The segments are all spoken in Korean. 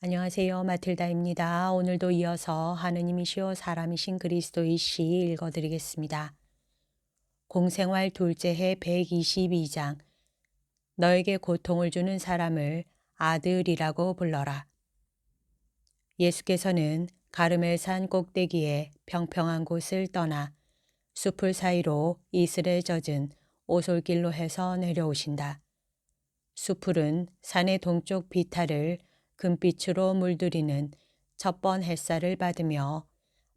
안녕하세요. 마틸다입니다. 오늘도 이어서 하느님이시오 사람이신 그리스도의 시 읽어드리겠습니다. 공생활 둘째 해 122장. 너에게 고통을 주는 사람을 아들이라고 불러라. 예수께서는 가르멜산 꼭대기에 평평한 곳을 떠나 숲을 사이로 이슬에 젖은 오솔길로 해서 내려오신다. 숲풀은 산의 동쪽 비탈을 금빛으로 물들이는 첫번 햇살을 받으며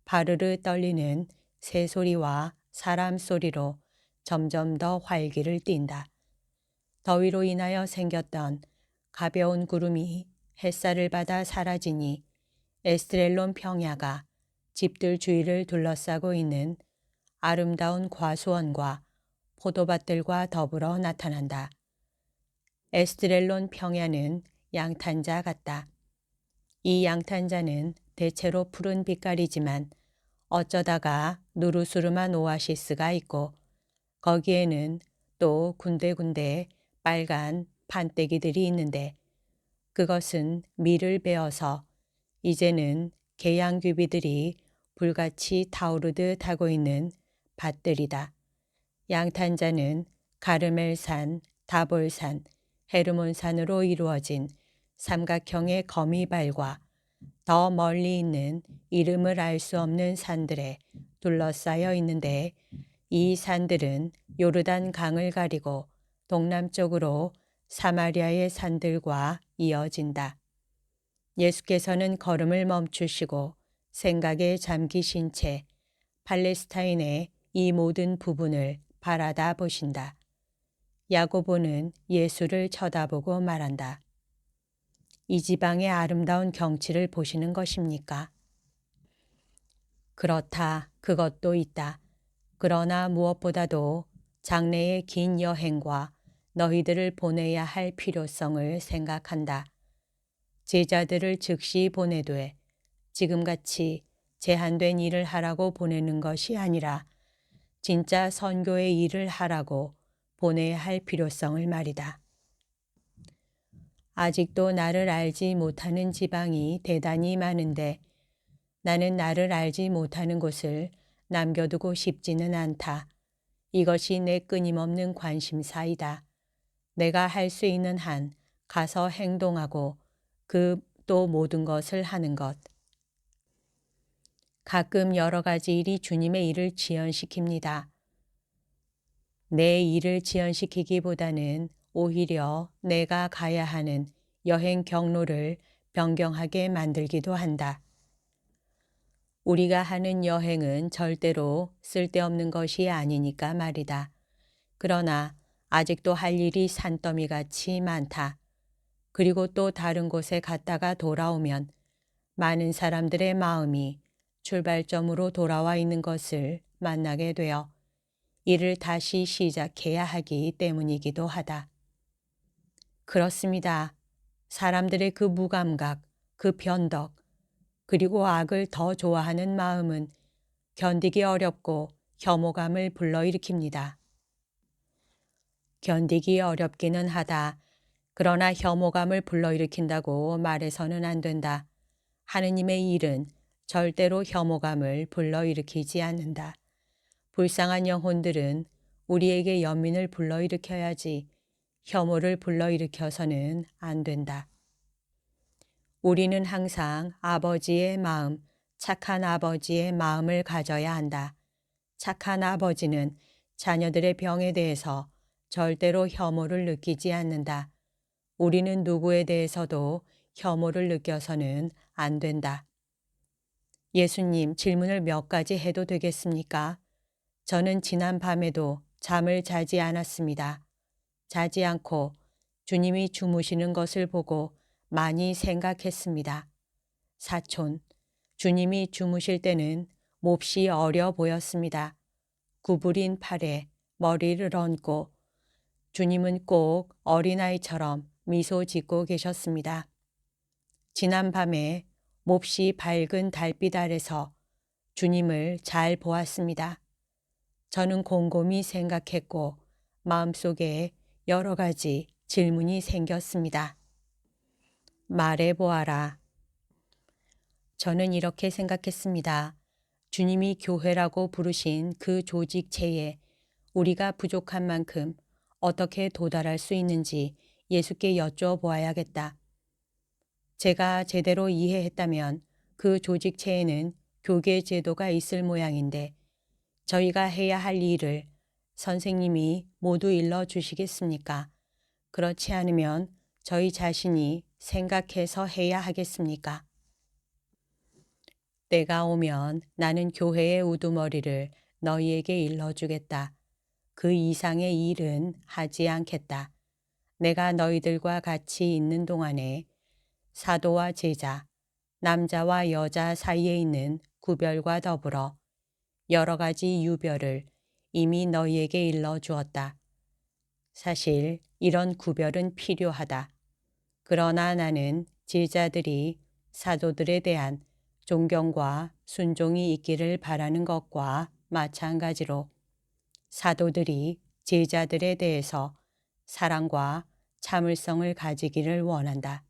바르르 떨리는 새소리와 사람 소리로 점점 더 활기를 띈다. 더위로 인하여 생겼던 가벼운 구름이 햇살을 받아 사라지니 에스트렐론 평야가 집들 주위를 둘러싸고 있는 아름다운 과수원과 포도밭들과 더불어 나타난다. 에스트렐론 평야는 양탄자 같다. 이 양탄자는 대체로 푸른 빛깔이지만 어쩌다가 누르스름한 오아시스가 있고 거기에는 또 군데군데 빨간 판때기들이 있는데 그것은 밀을 베어서 이제는 개양귀비들이 불같이 타오르듯 하고 있는 밭들이다. 양탄자는 가르멜산, 다볼산, 헤르몬산으로 이루어진 삼각형의 거미발과 더 멀리 있는 이름을 알 수 없는 산들에 둘러싸여 있는데 이 산들은 요르단 강을 가리고 동남쪽으로 사마리아의 산들과 이어진다. 예수께서는 걸음을 멈추시고 생각에 잠기신 채 팔레스타인의 이 모든 부분을 바라다 보신다. 야고보는 예수를 쳐다보고 말한다. 이 지방의 아름다운 경치를 보시는 것입니까? 그렇다. 그것도 있다. 그러나 무엇보다도 장래의 긴 여행과 너희들을 보내야 할 필요성을 생각한다. 제자들을 즉시 보내되 지금같이 제한된 일을 하라고 보내는 것이 아니라 진짜 선교의 일을 하라고 보내야 할 필요성을 말이다. 아직도 나를 알지 못하는 지방이 대단히 많은데 나는 나를 알지 못하는 곳을 남겨두고 싶지는 않다. 이것이 내 끊임없는 관심사이다. 내가 할 수 있는 한 가서 행동하고 그 또 모든 것을 하는 것. 가끔 여러 가지 일이 주님의 일을 지연시킵니다. 내 일을 지연시키기보다는 오히려 내가 가야 하는 여행 경로를 변경하게 만들기도 한다. 우리가 하는 여행은 절대로 쓸데없는 것이 아니니까 말이다. 그러나 아직도 할 일이 산더미같이 많다. 그리고 또 다른 곳에 갔다가 돌아오면 많은 사람들의 마음이 출발점으로 돌아와 있는 것을 만나게 되어 일을 다시 시작해야 하기 때문이기도 하다. 그렇습니다. 사람들의 그 무감각, 그 변덕, 그리고 악을 더 좋아하는 마음은 견디기 어렵고 혐오감을 불러일으킵니다. 견디기 어렵기는 하다. 그러나 혐오감을 불러일으킨다고 말해서는 안 된다. 하느님의 일은 절대로 혐오감을 불러일으키지 않는다. 불쌍한 영혼들은 우리에게 연민을 불러일으켜야지 혐오를 불러일으켜서는 안 된다. 우리는 항상 아버지의 마음, 착한 아버지의 마음을 가져야 한다. 착한 아버지는 자녀들의 병에 대해서 절대로 혐오를 느끼지 않는다. 우리는 누구에 대해서도 혐오를 느껴서는 안 된다. 예수님, 질문을 몇 가지 해도 되겠습니까? 저는 지난 밤에도 잠을 자지 않았습니다. 자지 않고 주님이 주무시는 것을 보고 많이 생각했습니다. 사촌, 주님이 주무실 때는 몹시 어려 보였습니다. 구부린 팔에 머리를 얹고 주님은 꼭 어린아이처럼 미소 짓고 계셨습니다. 지난 밤에 몹시 밝은 달빛 아래서 주님을 잘 보았습니다. 저는 곰곰이 생각했고 마음속에 여러 가지 질문이 생겼습니다. 말해보아라. 저는 이렇게 생각했습니다. 주님이 교회라고 부르신 그 조직체에 우리가 부족한 만큼 어떻게 도달할 수 있는지 예수께 여쭤보아야겠다. 제가 제대로 이해했다면 그 조직체에는 교계 제도가 있을 모양인데 저희가 해야 할 일을 선생님이 모두 일러 주시겠습니까? 그렇지 않으면 저희 자신이 생각해서 해야 하겠습니까? 때가 오면 나는 교회의 우두머리를 너희에게 일러주겠다. 그 이상의 일은 하지 않겠다. 내가 너희들과 같이 있는 동안에 사도와 제자, 남자와 여자 사이에 있는 구별과 더불어 여러 가지 유별을 이미 너희에게 일러 주었다. 사실 이런 구별은 필요하다. 그러나 나는 제자들이 사도들에 대한 존경과 순종이 있기를 바라는 것과 마찬가지로 사도들이 제자들에 대해서 사랑과 참을성을 가지기를 원한다.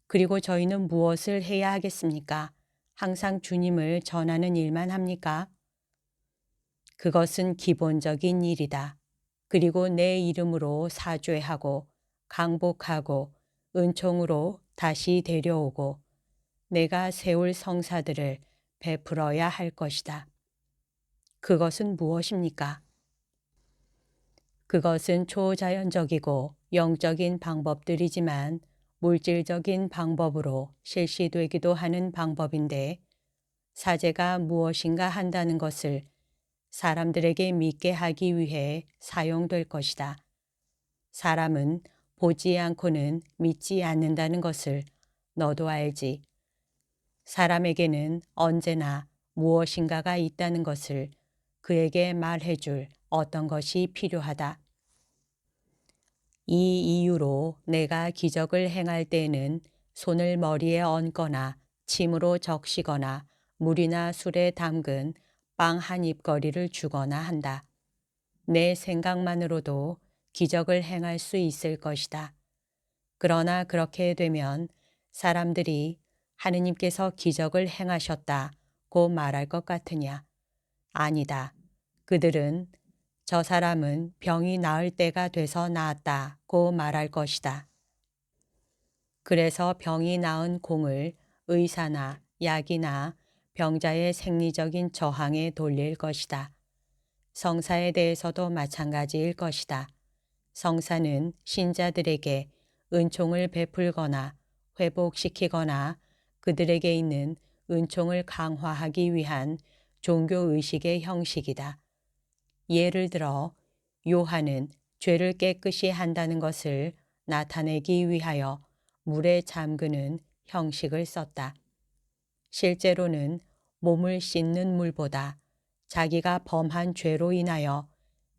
그리고 저희는 무엇을 해야 하겠습니까? 항상 주님을 전하는 일만 합니까? 그것은 기본적인 일이다. 그리고 내 이름으로 사죄하고 강복하고 은총으로 다시 데려오고 내가 세울 성사들을 베풀어야 할 것이다. 그것은 무엇입니까? 그것은 초자연적이고 영적인 방법들이지만 물질적인 방법으로 실시되기도 하는 방법인데 사제가 무엇인가 한다는 것을 사람들에게 믿게 하기 위해 사용될 것이다. 사람은 보지 않고는 믿지 않는다는 것을 너도 알지. 사람에게는 언제나 무엇인가가 있다는 것을 그에게 말해줄 어떤 것이 필요하다. 이 이유로 내가 기적을 행할 때에는 손을 머리에 얹거나 침으로 적시거나 물이나 술에 담근 빵 한 입거리를 주거나 한다. 내 생각만으로도 기적을 행할 수 있을 것이다. 그러나 그렇게 되면 사람들이 하느님께서 기적을 행하셨다고 말할 것 같으냐? 아니다. 그들은 저 사람은 병이 나을 때가 돼서 나았다고 말할 것이다. 그래서 병이 나은 공을 의사나 약이나 병자의 생리적인 저항에 돌릴 것이다. 성사에 대해서도 마찬가지일 것이다. 성사는 신자들에게 은총을 베풀거나 회복시키거나 그들에게 있는 은총을 강화하기 위한 종교의식의 형식이다. 예를 들어 요한은 죄를 깨끗이 한다는 것을 나타내기 위하여 물에 잠그는 형식을 썼다. 실제로는 몸을 씻는 물보다 자기가 범한 죄로 인하여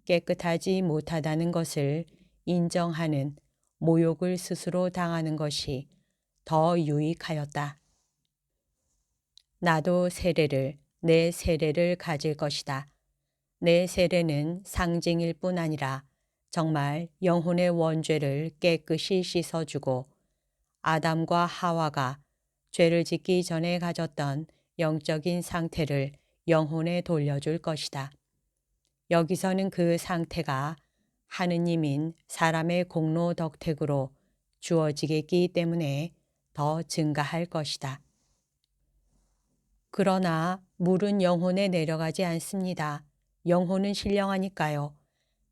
깨끗하지 못하다는 것을 인정하는 모욕을 스스로 당하는 것이 더 유익하였다. 나도 세례를, 내 세례를 가질 것이다. 내 세례는 상징일 뿐 아니라 정말 영혼의 원죄를 깨끗이 씻어주고 아담과 하와가 죄를 짓기 전에 가졌던 영적인 상태를 영혼에 돌려줄 것이다. 여기서는 그 상태가 하느님인 사람의 공로 덕택으로 주어지겠기 때문에 더 증가할 것이다. 그러나 물은 영혼에 내려가지 않습니다. 영혼은 신령하니까요.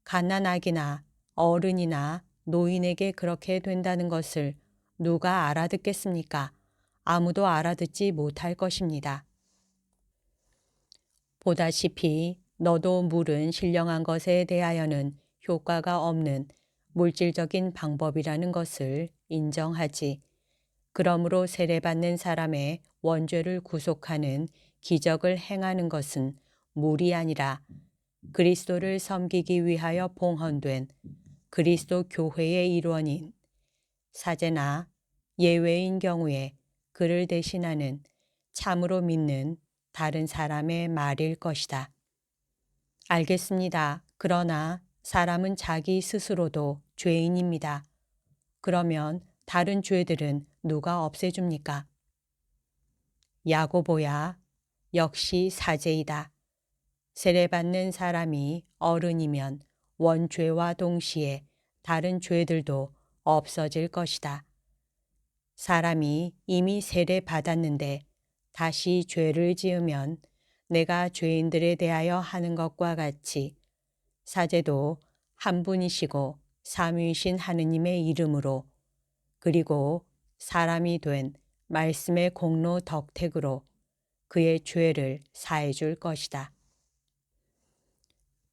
갓난아기나 어른이나 노인에게 그렇게 된다는 것을 누가 알아듣겠습니까? 아무도 알아듣지 못할 것입니다. 보다시피 너도 물은 신령한 것에 대하여는 효과가 없는 물질적인 방법이라는 것을 인정하지. 그러므로 세례받는 사람의 원죄를 구속하는 기적을 행하는 것은 물이 아니라 그리스도를 섬기기 위하여 봉헌된 그리스도 교회의 일원인 사제나 예외인 경우에 그를 대신하는 참으로 믿는 다른 사람의 말일 것이다. 알겠습니다. 그러나 사람은 자기 스스로도 죄인입니다. 그러면 다른 죄들은 누가 없애줍니까? 야고보야, 역시 사제이다. 세례받는 사람이 어른이면 원죄와 동시에 다른 죄들도 없어질 것이다. 사람이 이미 세례받았는데 다시 죄를 지으면 내가 죄인들에 대하여 하는 것과 같이 사제도 한 분이시고 삼위이신 하느님의 이름으로 그리고 사람이 된 말씀의 공로 덕택으로 그의 죄를 사해 줄 것이다.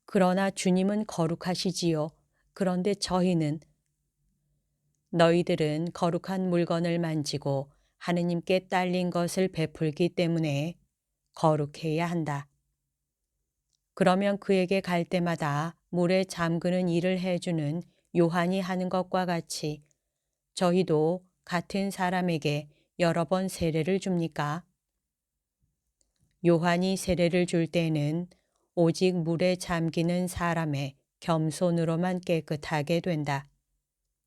그러나 주님은 거룩하시지요. 그런데 너희들은 거룩한 물건을 만지고 하느님께 딸린 것을 베풀기 때문에 거룩해야 한다. 그러면 그에게 갈 때마다 물에 잠그는 일을 해주는 요한이 하는 것과 같이 저희도 같은 사람에게 여러 번 세례를 줍니까? 요한이 세례를 줄 때에는 오직 물에 잠기는 사람의 겸손으로만 깨끗하게 된다.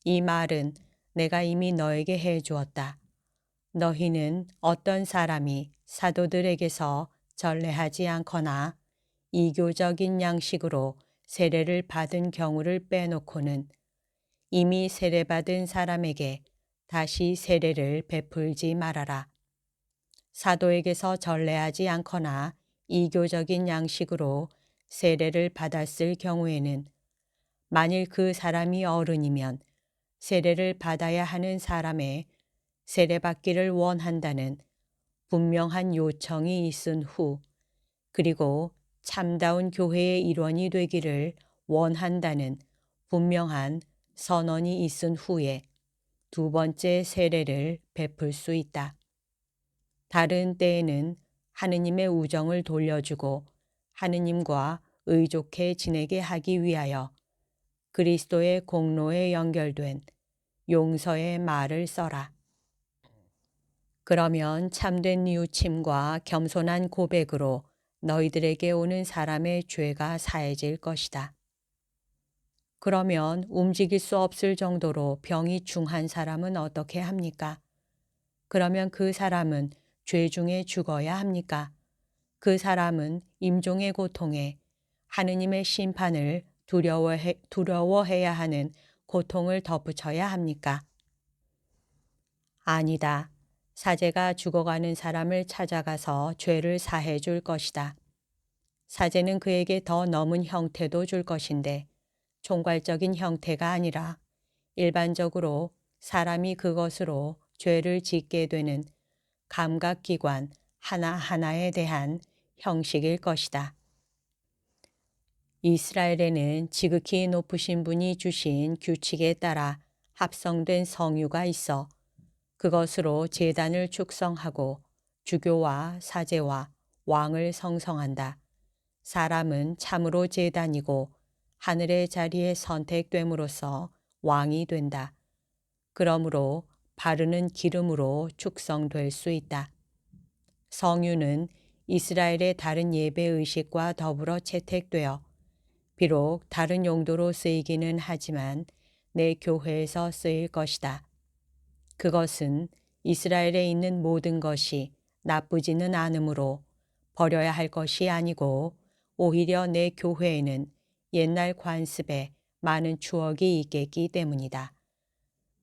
이 말은 내가 이미 너에게 해 주었다. 너희는 어떤 사람이 사도들에게서 전례하지 않거나 이교적인 양식으로 세례를 받은 경우를 빼놓고는 이미 세례받은 사람에게 다시 세례를 베풀지 말아라. 사도에게서 전례하지 않거나 이교적인 양식으로 세례를 받았을 경우에는 만일 그 사람이 어른이면 세례를 받아야 하는 사람의 세례받기를 원한다는 분명한 요청이 있은 후 그리고 참다운 교회의 일원이 되기를 원한다는 분명한 선언이 있은 후에 두 번째 세례를 베풀 수 있다. 다른 때에는 하느님의 우정을 돌려주고 하느님과 의족해 지내게 하기 위하여 그리스도의 공로에 연결된 용서의 말을 써라. 그러면 참된 뉘우침과 겸손한 고백으로 너희들에게 오는 사람의 죄가 사해질 것이다. 그러면 움직일 수 없을 정도로 병이 중한 사람은 어떻게 합니까? 그러면 그 사람은 죄 중에 죽어야 합니까? 그 사람은 임종의 고통에 하느님의 심판을 두려워해야 하는 고통을 덧붙여야 합니까? 아니다. 사제가 죽어가는 사람을 찾아가서 죄를 사해 줄 것이다. 사제는 그에게 더 넘은 형태도 줄 것인데 총괄적인 형태가 아니라 일반적으로 사람이 그것으로 죄를 짓게 되는 감각기관 하나하나에 대한 형식일 것이다. 이스라엘에는 지극히 높으신 분이 주신 규칙에 따라 합성된 성유가 있어 그것으로 제단을 축성하고 주교와 사제와 왕을 성성한다. 사람은 참으로 제단이고 하늘의 자리에 선택됨으로써 왕이 된다. 그러므로 바르는 기름으로 축성될 수 있다. 성유는 이스라엘의 다른 예배 의식과 더불어 채택되어 비록 다른 용도로 쓰이기는 하지만 내 교회에서 쓰일 것이다. 그것은 이스라엘에 있는 모든 것이 나쁘지는 않으므로 버려야 할 것이 아니고 오히려 내 교회에는 옛날 관습에 많은 추억이 있겠기 때문이다.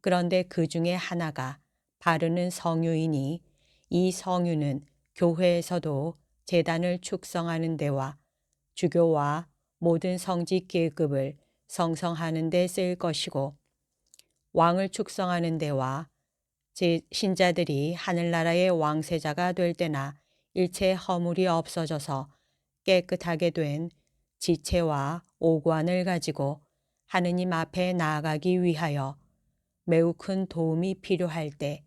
그런데 그 중에 하나가 바르는 성유이니 이 성유는 교회에서도 제단을 축성하는 데와 주교와 모든 성직 계급을 성성하는 데 쓰일 것이고 왕을 축성하는 데와 신자들이 하늘나라의 왕세자가 될 때나 일체 허물이 없어져서 깨끗하게 된 지체와 오관을 가지고 하느님 앞에 나아가기 위하여 매우 큰 도움이 필요할 때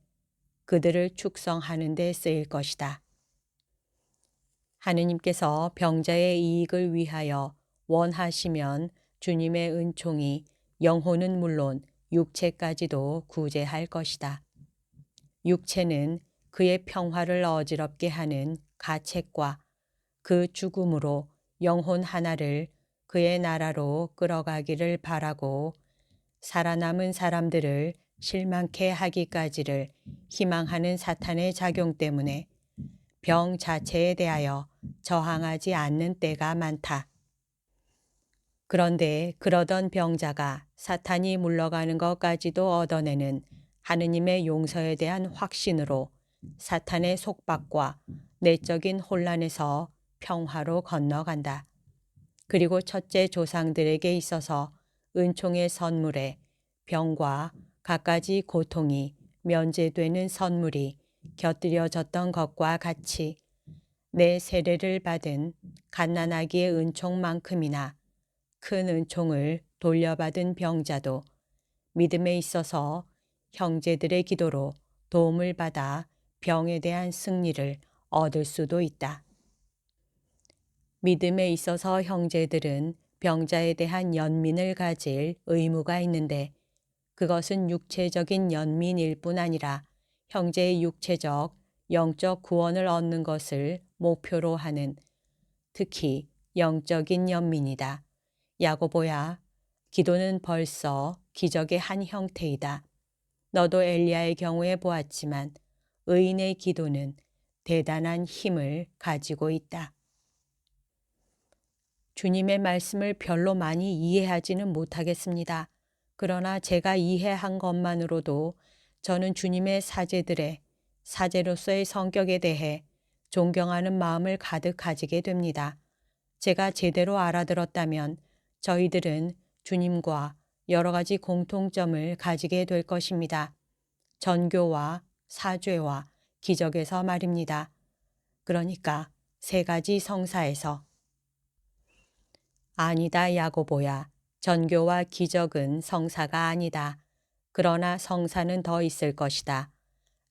그들을 축성하는 데 쓰일 것이다. 하느님께서 병자의 이익을 위하여 원하시면 주님의 은총이 영혼은 물론 육체까지도 구제할 것이다. 육체는 그의 평화를 어지럽게 하는 가책과 그 죽음으로 영혼 하나를 그의 나라로 끌어가기를 바라고 살아남은 사람들을 실망케 하기까지를 희망하는 사탄의 작용 때문에 병 자체에 대하여 저항하지 않는 때가 많다. 그런데 그러던 병자가 사탄이 물러가는 것까지도 얻어내는 하느님의 용서에 대한 확신으로 사탄의 속박과 내적인 혼란에서 평화로 건너간다. 그리고 첫째 조상들에게 있어서 은총의 선물에 병과 갖가지 고통이 면제되는 선물이 곁들여졌던 것과 같이 내 세례를 받은 갓난아기의 은총만큼이나 큰 은총을 돌려받은 병자도 믿음에 있어서 형제들의 기도로 도움을 받아 병에 대한 승리를 얻을 수도 있다. 믿음에 있어서 형제들은 병자에 대한 연민을 가질 의무가 있는데 그것은 육체적인 연민일 뿐 아니라 형제의 육체적, 영적 구원을 얻는 것을 목표로 하는 특히 영적인 연민이다. 야고보야, 기도는 벌써 기적의 한 형태이다. 너도 엘리야의 경우에 보았지만 의인의 기도는 대단한 힘을 가지고 있다. 주님의 말씀을 별로 많이 이해하지는 못하겠습니다. 그러나 제가 이해한 것만으로도 저는 주님의 사제들의 사제로서의 성격에 대해 존경하는 마음을 가득 가지게 됩니다. 제가 제대로 알아들었다면 저희들은 주님과 여러 가지 공통점을 가지게 될 것입니다. 전교와 사죄와 기적에서 말입니다. 그러니까 세 가지 성사에서. 아니다 야고보야. 전교와 기적은 성사가 아니다. 그러나 성사는 더 있을 것이다.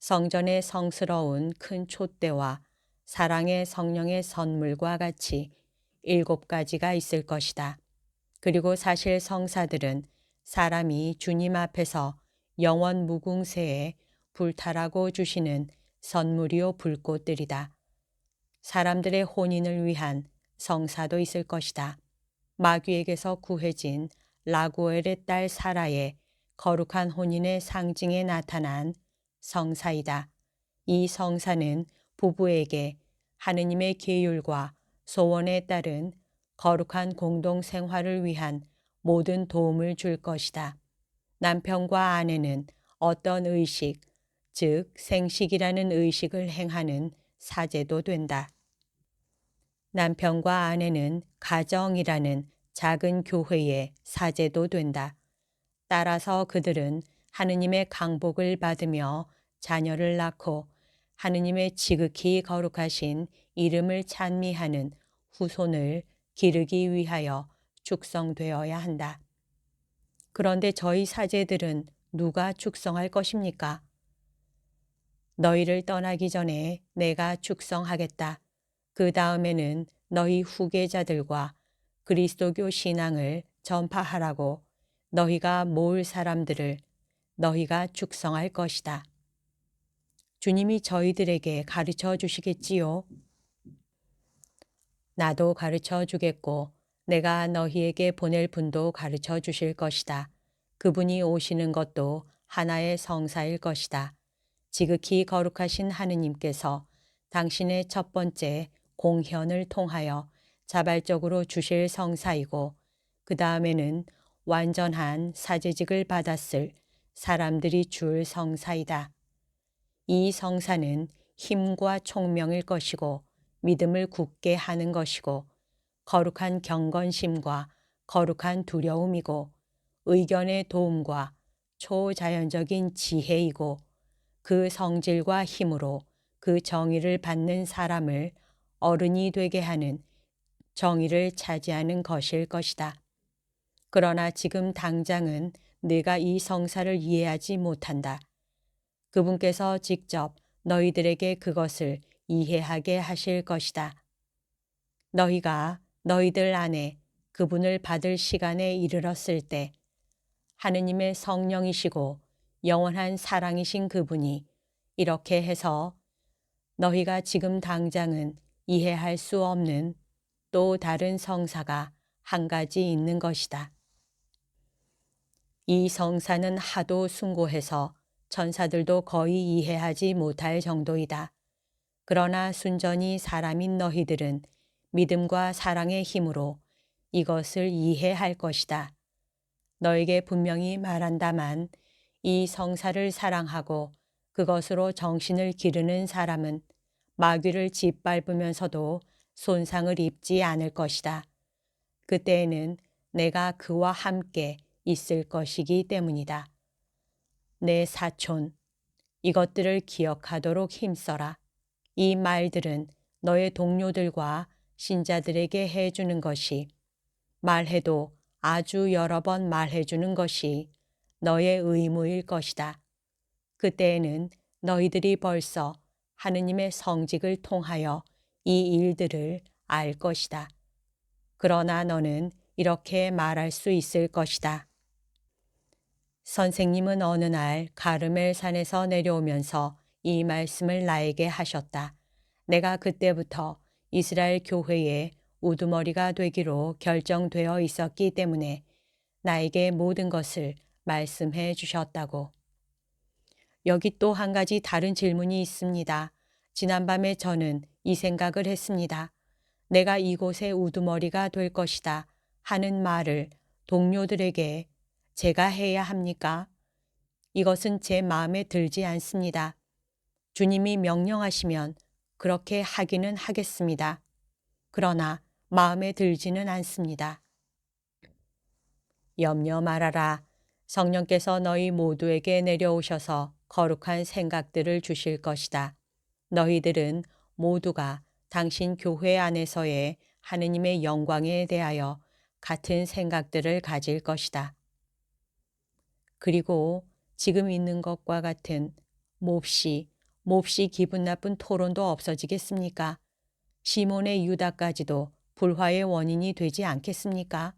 성전의 성스러운 큰 촛대와 사랑의 성령의 선물과 같이 7가지가 있을 것이다. 그리고 사실 성사들은 사람이 주님 앞에서 영원 무궁세에 불타라고 주시는 선물이요 불꽃들이다. 사람들의 혼인을 위한 성사도 있을 것이다. 마귀에게서 구해진 라구엘의 딸 사라의 거룩한 혼인의 상징에 나타난 성사이다. 이 성사는 부부에게 하느님의 계율과 소원에 따른 거룩한 공동 생활을 위한 모든 도움을 줄 것이다. 남편과 아내는 어떤 의식, 즉 생식이라는 의식을 행하는 사제도 된다. 남편과 아내는 가정이라는 작은 교회의 사제도 된다. 따라서 그들은 하느님의 강복을 받으며 자녀를 낳고 하느님의 지극히 거룩하신 이름을 찬미하는 후손을 기르기 위하여 축성되어야 한다. 그런데 저희 사제들은 누가 축성할 것입니까? 너희를 떠나기 전에 내가 축성하겠다. 그 다음에는 너희 후계자들과 그리스도교 신앙을 전파하라고 너희가 모을 사람들을 너희가 축성할 것이다. 주님이 저희들에게 가르쳐 주시겠지요. 나도 가르쳐 주겠고 내가 너희에게 보낼 분도 가르쳐 주실 것이다. 그분이 오시는 것도 하나의 성사일 것이다. 지극히 거룩하신 하느님께서 당신의 첫 번째 공현을 통하여 자발적으로 주실 성사이고 그 다음에는 완전한 사제직을 받았을 사람들이 줄 성사이다. 이 성사는 힘과 총명일 것이고 믿음을 굳게 하는 것이고 거룩한 경건심과 거룩한 두려움이고 의견의 도움과 초자연적인 지혜이고 그 성질과 힘으로 그 정의를 받는 사람을 어른이 되게 하는 정의를 차지하는 것일 것이다. 그러나 지금 당장은 네가 이 성사를 이해하지 못한다. 그분께서 직접 너희들에게 그것을 이해하게 하실 것이다. 너희가 너희들 안에 그분을 받을 시간에 이르렀을 때 하느님의 성령이시고 영원한 사랑이신 그분이 이렇게 해서 너희가 지금 당장은 이해할 수 없는 또 다른 성사가 한 가지 있는 것이다. 이 성사는 하도 숭고해서 천사들도 거의 이해하지 못할 정도이다. 그러나 순전히 사람인 너희들은 믿음과 사랑의 힘으로 이것을 이해할 것이다. 너에게 분명히 말한다만 이 성사를 사랑하고 그것으로 정신을 기르는 사람은 마귀를 짓밟으면서도 손상을 입지 않을 것이다. 그때에는 내가 그와 함께 있을 것이기 때문이다. 내 사촌, 이것들을 기억하도록 힘써라. 이 말들은 너의 동료들과 신자들에게 해주는 것이, 말해도 아주 여러 번 말해주는 것이 너의 의무일 것이다. 그때에는 너희들이 벌써 하느님의 성직을 통하여 이 일들을 알 것이다. 그러나 너는 이렇게 말할 수 있을 것이다. 선생님은 어느 날 가르멜 산에서 내려오면서 이 말씀을 나에게 하셨다. 내가 그때부터 이스라엘 교회의 우두머리가 되기로 결정되어 있었기 때문에 나에게 모든 것을 말씀해 주셨다고. 여기 또 한 가지 다른 질문이 있습니다. 지난밤에 저는 이 생각을 했습니다. 내가 이곳의 우두머리가 될 것이다 하는 말을 동료들에게 제가 해야 합니까? 이것은 제 마음에 들지 않습니다. 주님이 명령하시면 그렇게 하기는 하겠습니다. 그러나 마음에 들지는 않습니다. 염려 말아라. 성령께서 너희 모두에게 내려오셔서 거룩한 생각들을 주실 것이다. 너희들은 모두가 당신 교회 안에서의 하느님의 영광에 대하여 같은 생각들을 가질 것이다. 그리고 지금 있는 것과 같은 몹시 기분 나쁜 토론도 없어지겠습니까? 시몬의 유다까지도 불화의 원인이 되지 않겠습니까?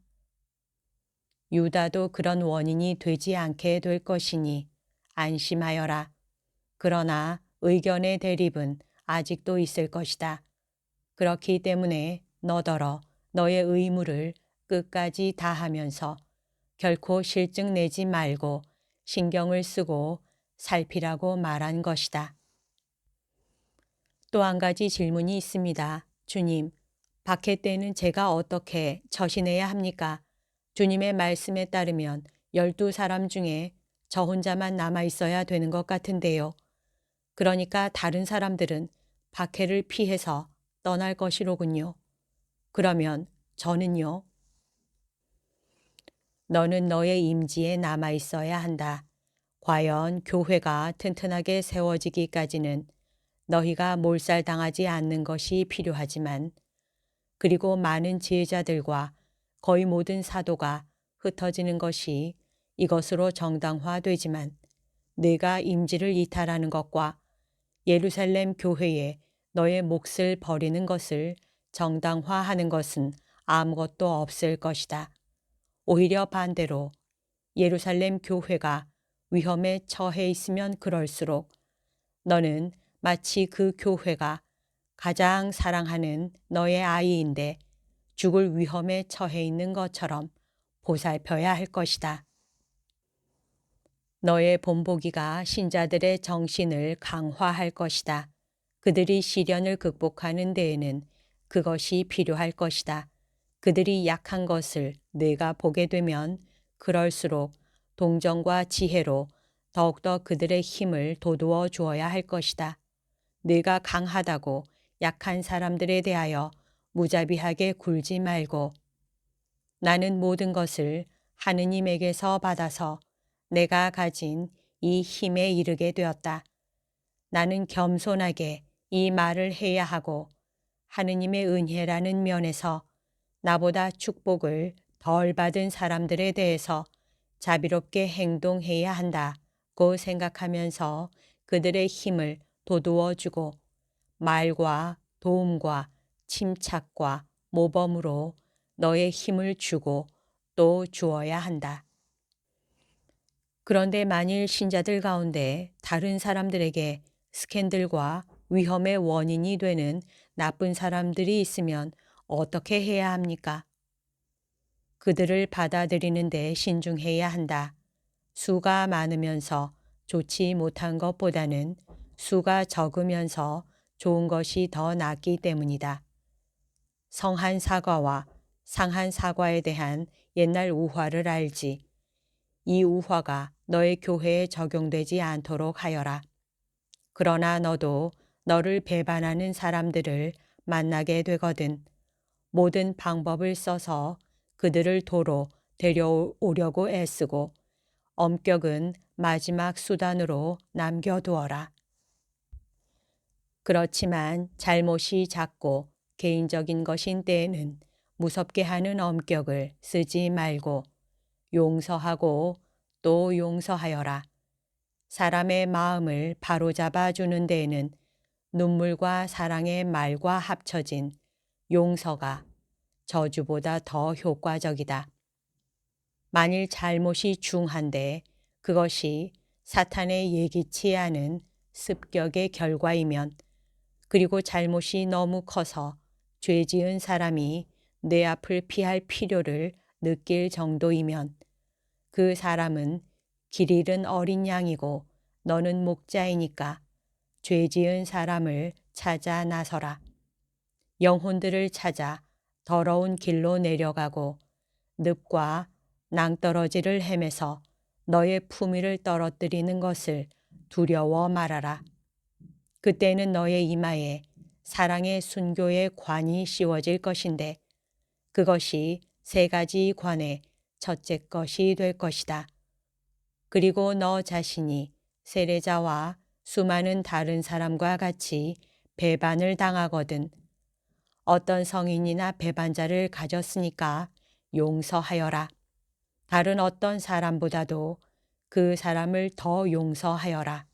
유다도 그런 원인이 되지 않게 될 것이니 안심하여라. 그러나 의견의 대립은 아직도 있을 것이다. 그렇기 때문에 너더러 너의 의무를 끝까지 다하면서 결코 실증 내지 말고 신경을 쓰고 살피라고 말한 것이다. 또 한 가지 질문이 있습니다. 주님, 박해 때는 제가 어떻게 처신해야 합니까? 주님의 말씀에 따르면 12사람 중에 저 혼자만 남아 있어야 되는 것 같은데요. 그러니까 다른 사람들은 박해를 피해서 떠날 것이로군요. 그러면 저는요? 너는 너의 임지에 남아 있어야 한다. 과연 교회가 튼튼하게 세워지기까지는 너희가 몰살당하지 않는 것이 필요하지만, 그리고 많은 지혜자들과 거의 모든 사도가 흩어지는 것이 이것으로 정당화되지만, 네가 임지를 이탈하는 것과 예루살렘 교회에 너의 몫을 버리는 것을 정당화하는 것은 아무것도 없을 것이다. 오히려 반대로 예루살렘 교회가 위험에 처해 있으면 그럴수록 너는 마치 그 교회가 가장 사랑하는 너의 아이인데 죽을 위험에 처해 있는 것처럼 보살펴야 할 것이다. 너의 본보기가 신자들의 정신을 강화할 것이다. 그들이 시련을 극복하는 데에는 그것이 필요할 것이다. 그들이 약한 것을 내가 보게 되면 그럴수록 동정과 지혜로 더욱더 그들의 힘을 돋우어 주어야 할 것이다. 네가 강하다고 약한 사람들에 대하여 무자비하게 굴지 말고, 나는 모든 것을 하느님에게서 받아서 내가 가진 이 힘에 이르게 되었다. 나는 겸손하게 이 말을 해야 하고 하느님의 은혜라는 면에서 나보다 축복을 덜 받은 사람들에 대해서 자비롭게 행동해야 한다고 생각하면서 그들의 힘을 돋우어주고 말과 도움과 침착과 모범으로 너의 힘을 주고 또 주어야 한다. 그런데 만일 신자들 가운데 다른 사람들에게 스캔들과 위험의 원인이 되는 나쁜 사람들이 있으면 어떻게 해야 합니까? 그들을 받아들이는데 신중해야 한다. 수가 많으면서 좋지 못한 것보다는 수가 적으면서 좋은 것이 더 낫기 때문이다. 성한 사과와 상한 사과에 대한 옛날 우화를 알지. 이 우화가 너의 교회에 적용되지 않도록 하여라. 그러나 너도 너를 배반하는 사람들을 만나게 되거든 모든 방법을 써서 그들을 도로 데려오려고 애쓰고 엄격은 마지막 수단으로 남겨두어라. 그렇지만 잘못이 작고 개인적인 것인 때에는 무섭게 하는 엄격을 쓰지 말고 용서하고 또 용서하여라. 사람의 마음을 바로잡아 주는 데에는 눈물과 사랑의 말과 합쳐진 용서가 저주보다 더 효과적이다. 만일 잘못이 중한데 그것이 사탄의 예기치 않은 습격의 결과이면 그리고 잘못이 너무 커서 죄 지은 사람이 내 앞을 피할 필요를 느낄 정도이면 그 사람은 길 잃은 어린 양이고 너는 목자이니까 죄 지은 사람을 찾아 나서라. 영혼들을 찾아 더러운 길로 내려가고 늪과 낭떠러지를 헤매서 너의 품위를 떨어뜨리는 것을 두려워 말아라. 그때는 너의 이마에 사랑의 순교의 관이 씌워질 것인데 그것이 세 가지 관의 첫째 것이 될 것이다. 그리고 너 자신이 세례자와 수많은 다른 사람과 같이 배반을 당하거든 어떤 성인이나 배반자를 가졌으니까 용서하여라. 다른 어떤 사람보다도 그 사람을 더 용서하여라.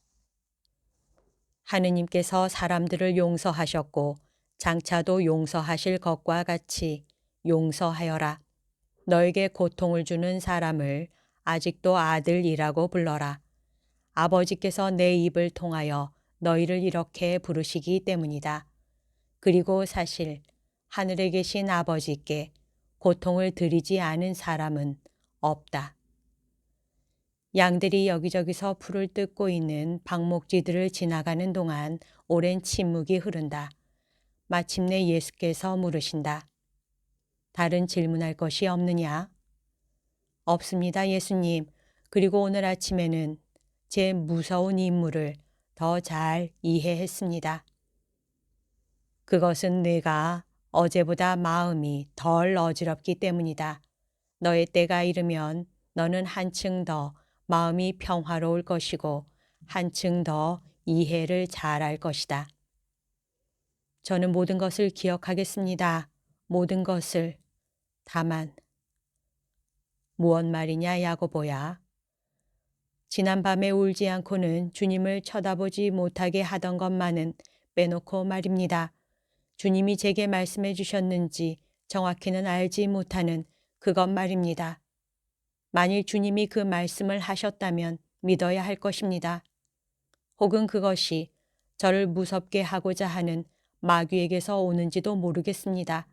하느님께서 사람들을 용서하셨고 장차도 용서하실 것과 같이 용서하여라. 너에게 고통을 주는 사람을 아직도 아들이라고 불러라. 아버지께서 내 입을 통하여 너희를 이렇게 부르시기 때문이다. 그리고 사실 하늘에 계신 아버지께 고통을 드리지 않은 사람은 없다. 양들이 여기저기서 풀을 뜯고 있는 방목지들을 지나가는 동안 오랜 침묵이 흐른다. 마침내 예수께서 물으신다. 다른 질문할 것이 없느냐? 없습니다, 예수님. 그리고 오늘 아침에는 제 무서운 임무를 더 잘 이해했습니다. 그것은 내가 어제보다 마음이 덜 어지럽기 때문이다. 너의 때가 이르면 너는 한층 더 마음이 평화로울 것이고 한층 더 이해를 잘할 것이다. 저는 모든 것을 기억하겠습니다. 모든 것을. 다만 무엇 말이냐 야고보야. 지난밤에 울지 않고는 주님을 쳐다보지 못하게 하던 것만은 빼놓고 말입니다. 주님이 제게 말씀해 주셨는지 정확히는 알지 못하는 그것 말입니다. 만일 주님이 그 말씀을 하셨다면 믿어야 할 것입니다. 혹은 그것이 저를 무섭게 하고자 하는 마귀에게서 오는지도 모르겠습니다.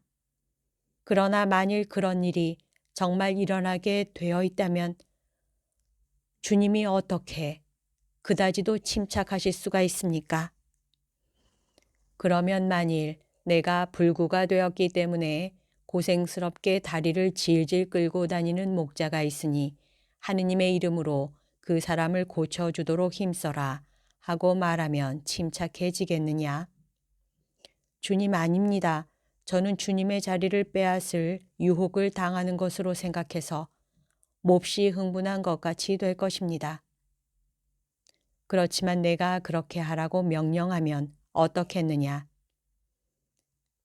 그러나 만일 그런 일이 정말 일어나게 되어 있다면 주님이 어떻게 그다지도 침착하실 수가 있습니까? 그러면 만일 내가 불구가 되었기 때문에 고생스럽게 다리를 질질 끌고 다니는 목자가 있으니 하느님의 이름으로 그 사람을 고쳐주도록 힘써라 하고 말하면 침착해지겠느냐? 주님 아닙니다. 저는 주님의 자리를 빼앗을 유혹을 당하는 것으로 생각해서 몹시 흥분한 것 같이 될 것입니다. 그렇지만 내가 그렇게 하라고 명령하면 어떻겠느냐?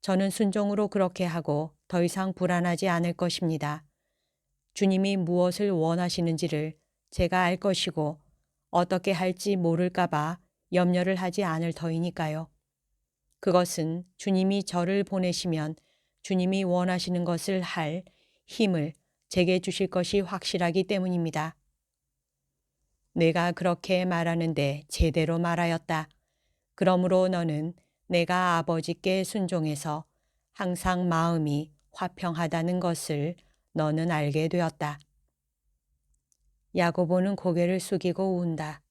저는 순종으로 그렇게 하고 더 이상 불안하지 않을 것입니다. 주님이 무엇을 원하시는지를 제가 알 것이고 어떻게 할지 모를까봐 염려를 하지 않을 터이니까요. 그것은 주님이 저를 보내시면 주님이 원하시는 것을 할 힘을 제게 주실 것이 확실하기 때문입니다. 내가 그렇게 말하는데 제대로 말하였다. 그러므로 너는 내가 아버지께 순종해서 항상 마음이 화평하다는 것을 너는 알게 되었다. 야고보는 고개를 숙이고 운다.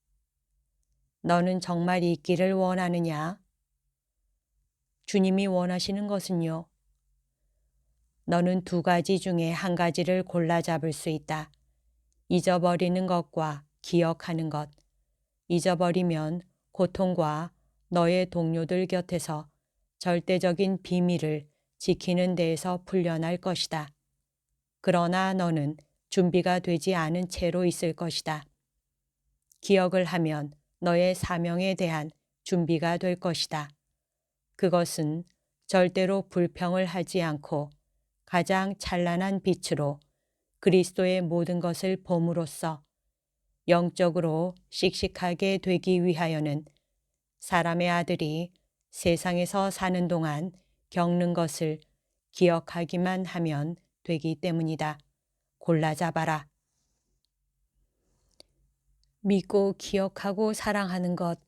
너는 정말 있기를 원하느냐? 주님이 원하시는 것은요? 너는 두 가지 중에 한 가지를 골라 잡을 수 있다. 잊어버리는 것과 기억하는 것. 잊어버리면 고통과 너의 동료들 곁에서 절대적인 비밀을 지키는 데에서 풀려날 것이다. 그러나 너는 준비가 되지 않은 채로 있을 것이다. 기억을 하면 너의 사명에 대한 준비가 될 것이다. 그것은 절대로 불평을 하지 않고 가장 찬란한 빛으로 그리스도의 모든 것을 봄으로써 영적으로 씩씩하게 되기 위하여는 사람의 아들이 세상에서 사는 동안 겪는 것을 기억하기만 하면 되기 때문이다. 골라 잡아라. 믿고 기억하고 사랑하는 것,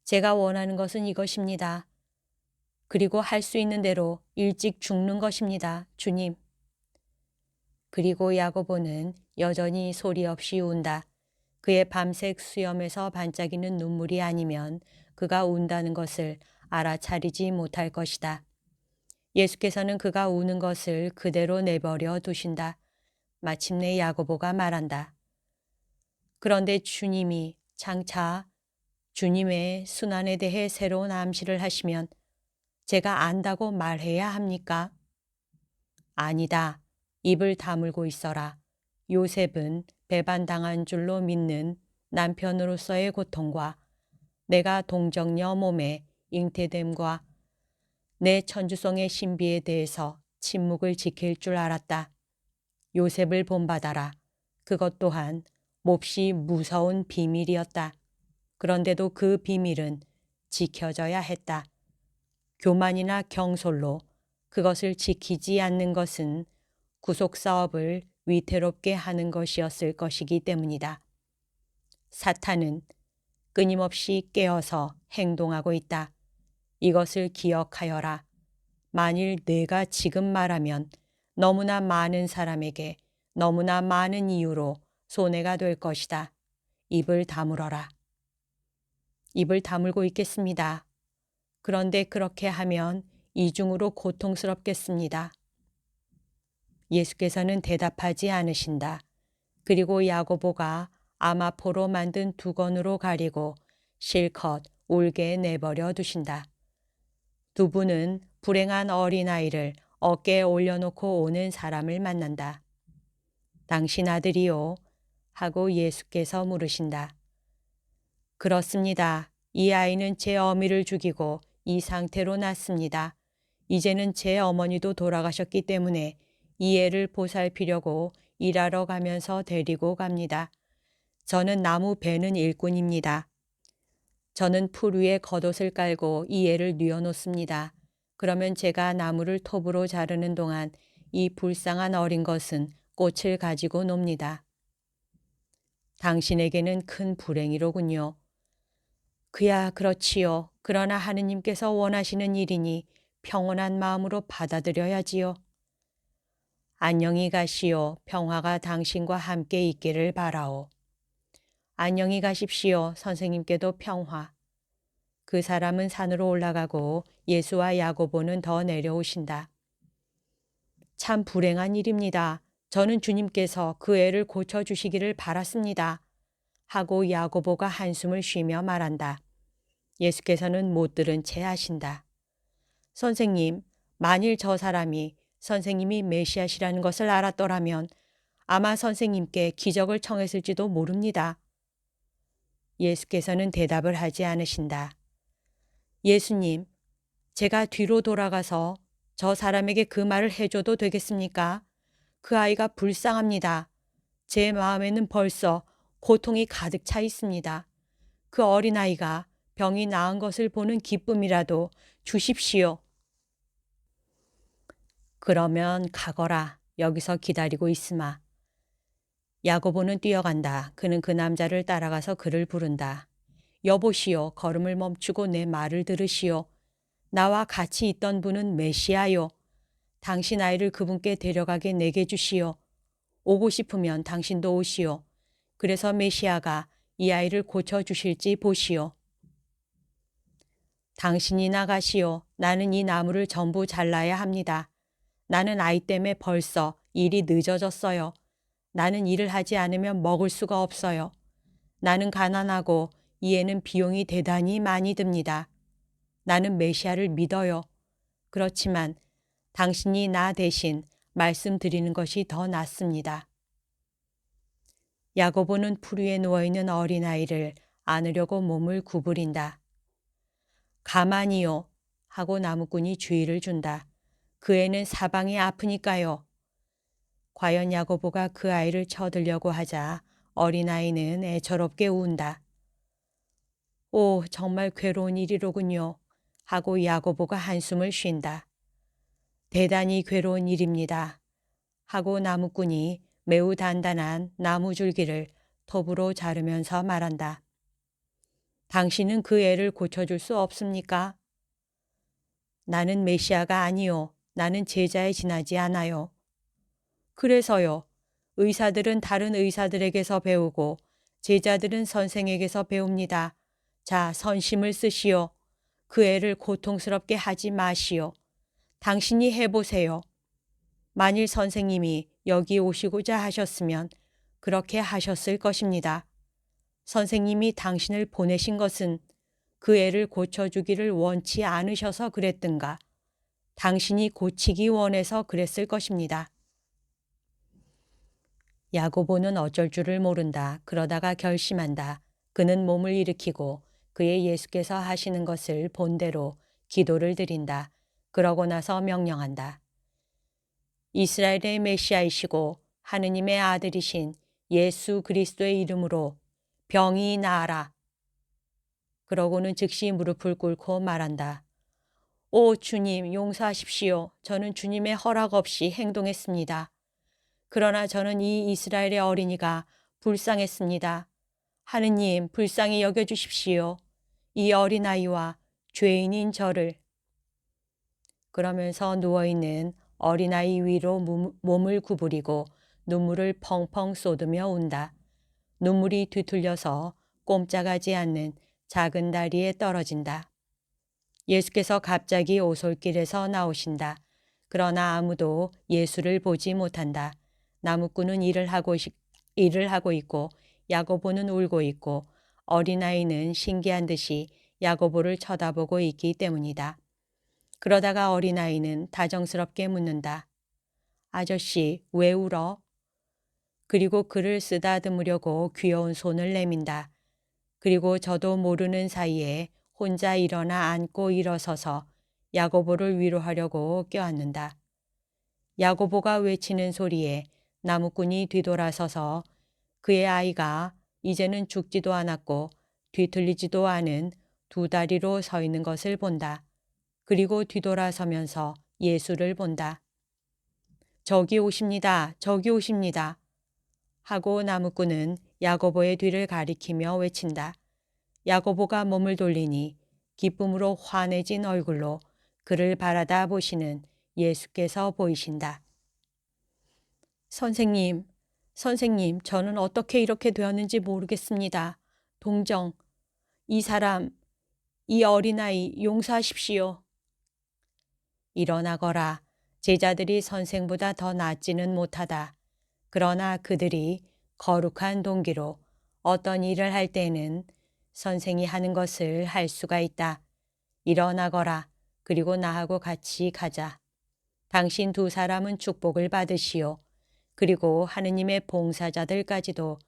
제가 원하는 것은 이것입니다. 그리고 할 수 있는 대로 일찍 죽는 것입니다. 주님. 그리고 야고보는 여전히 소리 없이 운다. 그의 밤색 수염에서 반짝이는 눈물이 아니면 그가 운다는 것을 알아차리지 못할 것이다. 예수께서는 그가 우는 것을 그대로 내버려 두신다. 마침내 야고보가 말한다. 그런데 주님이 장차 주님의 순환에 대해 새로운 암시를 하시면 제가 안다고 말해야 합니까? 아니다. 입을 다물고 있어라. 요셉은 배반당한 줄로 믿는 남편으로서의 고통과 내가 동정녀 몸에 잉태됨과 내 천주성의 신비에 대해서 침묵을 지킬 줄 알았다. 요셉을 본받아라. 그것 또한 몹시 무서운 비밀이었다. 그런데도 그 비밀은 지켜져야 했다. 교만이나 경솔로 그것을 지키지 않는 것은 구속사업을 위태롭게 하는 것이었을 것이기 때문이다. 사탄은 끊임없이 깨어서 행동하고 있다. 이것을 기억하여라. 만일 내가 지금 말하면 너무나 많은 사람에게 너무나 많은 이유로 손해가 될 것이다. 입을 다물어라. 입을 다물고 있겠습니다. 그런데 그렇게 하면 이중으로 고통스럽겠습니다. 예수께서는 대답하지 않으신다. 그리고 야고보가 아마포로 만든 두건으로 가리고 실컷 울게 내버려 두신다. 두 분은 불행한 어린아이를 어깨에 올려놓고 오는 사람을 만난다. 당신 아들이요? 하고 예수께서 물으신다. 그렇습니다. 이 아이는 제 어미를 죽이고 이 상태로 났습니다. 이제는 제 어머니도 돌아가셨기 때문에 이 애를 보살피려고 일하러 가면서 데리고 갑니다. 저는 나무 베는 일꾼입니다. 저는 풀 위에 겉옷을 깔고 이 애를 뉘어놓습니다. 그러면 제가 나무를 톱으로 자르는 동안 이 불쌍한 어린 것은 꽃을 가지고 놉니다. 당신에게는 큰 불행이로군요. 그야 그렇지요. 그러나 하느님께서 원하시는 일이니 평온한 마음으로 받아들여야지요. 안녕히 가시오. 평화가 당신과 함께 있기를 바라오. 안녕히 가십시오. 선생님께도 평화. 그 사람은 산으로 올라가고 예수와 야고보는 더 내려오신다. 참 불행한 일입니다. 저는 주님께서 그 애를 고쳐주시기를 바랐습니다. 하고 야고보가 한숨을 쉬며 말한다. 예수께서는 못 들은 채 하신다. 선생님, 만일 저 사람이 선생님이 메시아시라는 것을 알았더라면 아마 선생님께 기적을 청했을지도 모릅니다. 예수께서는 대답을 하지 않으신다. 예수님, 제가 뒤로 돌아가서 저 사람에게 그 말을 해줘도 되겠습니까? 그 아이가 불쌍합니다. 제 마음에는 벌써 고통이 가득 차 있습니다. 그 어린아이가 병이 나은 것을 보는 기쁨이라도 주십시오. 그러면 가거라. 여기서 기다리고 있으마. 야고보는 뛰어간다. 그는 그 남자를 따라가서 그를 부른다. 여보시오. 걸음을 멈추고 내 말을 들으시오. 나와 같이 있던 분은 메시아요. 당신 아이를 그분께 데려가게 내게 주시오. 오고 싶으면 당신도 오시오. 그래서 메시아가 이 아이를 고쳐주실지 보시오. 당신이 나가시오. 나는 이 나무를 전부 잘라야 합니다. 나는 아이 때문에 벌써 일이 늦어졌어요. 나는 일을 하지 않으면 먹을 수가 없어요. 나는 가난하고 이에는 비용이 대단히 많이 듭니다. 나는 메시아를 믿어요. 그렇지만 당신이 나 대신 말씀드리는 것이 더 낫습니다. 야고보는 풀 위에 누워있는 어린아이를 안으려고 몸을 구부린다. 가만히요 하고 나무꾼이 주의를 준다. 그 애는 사방이 아프니까요. 과연 야고보가 그 아이를 쳐들려고 하자 어린아이는 애처롭게 운다. 오, 정말 괴로운 일이로군요. 하고 야고보가 한숨을 쉰다. 대단히 괴로운 일입니다. 하고 나무꾼이 매우 단단한 나무 줄기를 톱으로 자르면서 말한다. 당신은 그 애를 고쳐줄 수 없습니까? 나는 메시아가 아니요. 나는 제자에 지나지 않아요. 그래서요. 의사들은 다른 의사들에게서 배우고 제자들은 선생에게서 배웁니다. 자, 선심을 쓰시오. 그 애를 고통스럽게 하지 마시오. 당신이 해보세요. 만일 선생님이 여기 오시고자 하셨으면 그렇게 하셨을 것입니다. 선생님이 당신을 보내신 것은 그 애를 고쳐주기를 원치 않으셔서 그랬든가, 당신이 고치기 원해서 그랬을 것입니다. 야고보는 어쩔 줄을 모른다. 그러다가 결심한다. 그는 몸을 일으키고 그의 예수께서 하시는 것을 본대로 기도를 드린다. 그러고 나서 명령한다. 이스라엘의 메시아이시고 하느님의 아들이신 예수 그리스도의 이름으로 병이 나아라. 그러고는 즉시 무릎을 꿇고 말한다. 오 주님, 용서하십시오. 저는 주님의 허락 없이 행동했습니다. 그러나 저는 이 이스라엘의 어린이가 불쌍했습니다. 하느님, 불쌍히 여겨주십시오. 이 어린아이와 죄인인 저를. 그러면서 누워있는 어린아이 위로 몸을 구부리고 눈물을 펑펑 쏟으며 운다. 눈물이 뒤틀려서 꼼짝하지 않는 작은 다리에 떨어진다. 예수께서 갑자기 오솔길에서 나오신다. 그러나 아무도 예수를 보지 못한다. 나무꾼은 일을 하고 있고 야고보는 울고 있고 어린아이는 신기한 듯이 야고보를 쳐다보고 있기 때문이다. 그러다가 어린아이는 다정스럽게 묻는다. 아저씨, 왜 울어? 그리고 그를 쓰다듬으려고 귀여운 손을 내민다. 그리고 저도 모르는 사이에 혼자 일어나 앉고 일어서서 야고보를 위로하려고 껴안는다. 야고보가 외치는 소리에 나무꾼이 뒤돌아서서 그의 아이가 이제는 죽지도 않았고 뒤틀리지도 않은 두 다리로 서 있는 것을 본다. 그리고 뒤돌아서면서 예수를 본다. 저기 오십니다. 저기 오십니다. 하고 나무꾼은 야고보의 뒤를 가리키며 외친다. 야고보가 몸을 돌리니 기쁨으로 환해진 얼굴로 그를 바라다 보시는 예수께서 보이신다. 선생님, 선생님, 저는 어떻게 이렇게 되었는지 모르겠습니다. 동정, 이 사람, 이 어린아이 용서하십시오. 일어나거라. 제자들이 선생보다 더 낫지는 못하다. 그러나 그들이 거룩한 동기로 어떤 일을 할 때는 선생이 하는 것을 할 수가 있다. 일어나거라. 그리고 나하고 같이 가자. 당신 두 사람은 축복을 받으시오. 그리고 하느님의 봉사자들까지도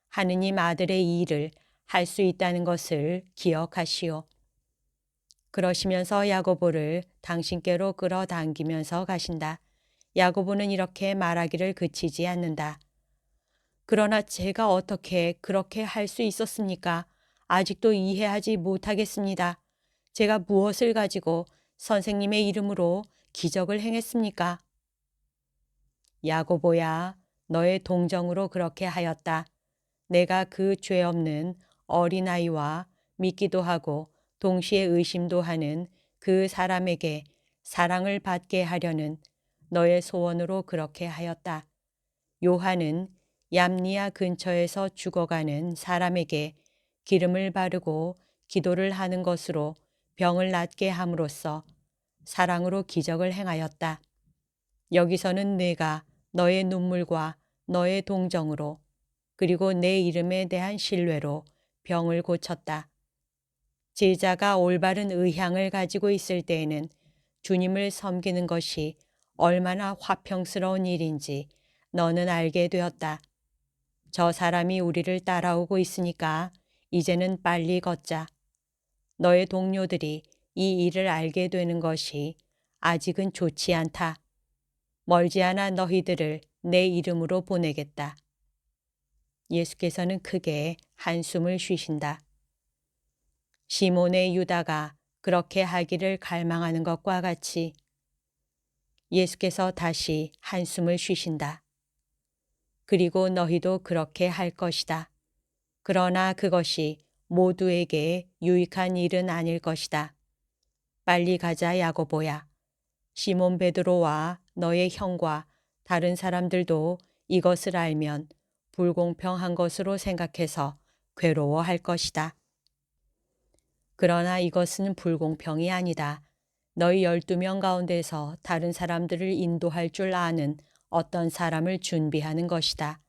하느님 아들의 이 일을 할 수 있다는 것을 기억하시오. 그러시면서 야고보를 당신께로 끌어당기면서 가신다. 야고보는 이렇게 말하기를 그치지 않는다. 그러나 제가 어떻게 그렇게 할 수 있었습니까? 아직도 이해하지 못하겠습니다. 제가 무엇을 가지고 선생님의 이름으로 기적을 행했습니까? 야고보야, 너의 동정으로 그렇게 하였다. 내가 그 죄 없는 어린아이와 믿기도 하고 동시에 의심도 하는 그 사람에게 사랑을 받게 하려는 너의 소원으로 그렇게 하였다. 요한은 얌리아 근처에서 죽어가는 사람에게 기름을 바르고 기도를 하는 것으로 병을 낫게 함으로써 사랑으로 기적을 행하였다. 여기서는 내가 너의 눈물과 너의 동정으로 그리고 내 이름에 대한 신뢰로 병을 고쳤다. 제자가 올바른 의향을 가지고 있을 때에는 주님을 섬기는 것이 얼마나 화평스러운 일인지 너는 알게 되었다. 저 사람이 우리를 따라오고 있으니까 이제는 빨리 걷자. 너의 동료들이 이 일을 알게 되는 것이 아직은 좋지 않다. 멀지 않아 너희들을 내 이름으로 보내겠다. 예수께서는 크게 한숨을 쉬신다. 시몬의 유다가 그렇게 하기를 갈망하는 것과 같이 예수께서 다시 한숨을 쉬신다. 그리고 너희도 그렇게 할 것이다. 그러나 그것이 모두에게 유익한 일은 아닐 것이다. 빨리 가자 야고보야. 시몬 베드로와 너의 형과 다른 사람들도 이것을 알면 불공평한 것으로 생각해서 괴로워할 것이다. 그러나 이것은 불공평이 아니다. 너희 12명 가운데서 다른 사람들을 인도할 줄 아는 어떤 사람을 준비하는 것이다.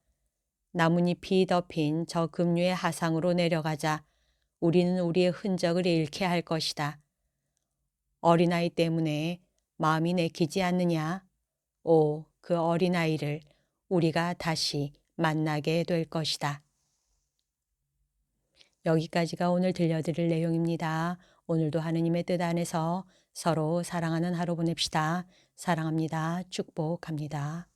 나뭇잎이 덮인 저 급류의 하상으로 내려가자 우리는 우리의 흔적을 잃게 할 것이다. 어린아이 때문에 마음이 내키지 않느냐? 오, 그 어린아이를 우리가 다시 만나게 될 것이다. 여기까지가 오늘 들려드릴 내용입니다. 오늘도 하느님의 뜻 안에서 서로 사랑하는 하루 보냅시다. 사랑합니다. 축복합니다.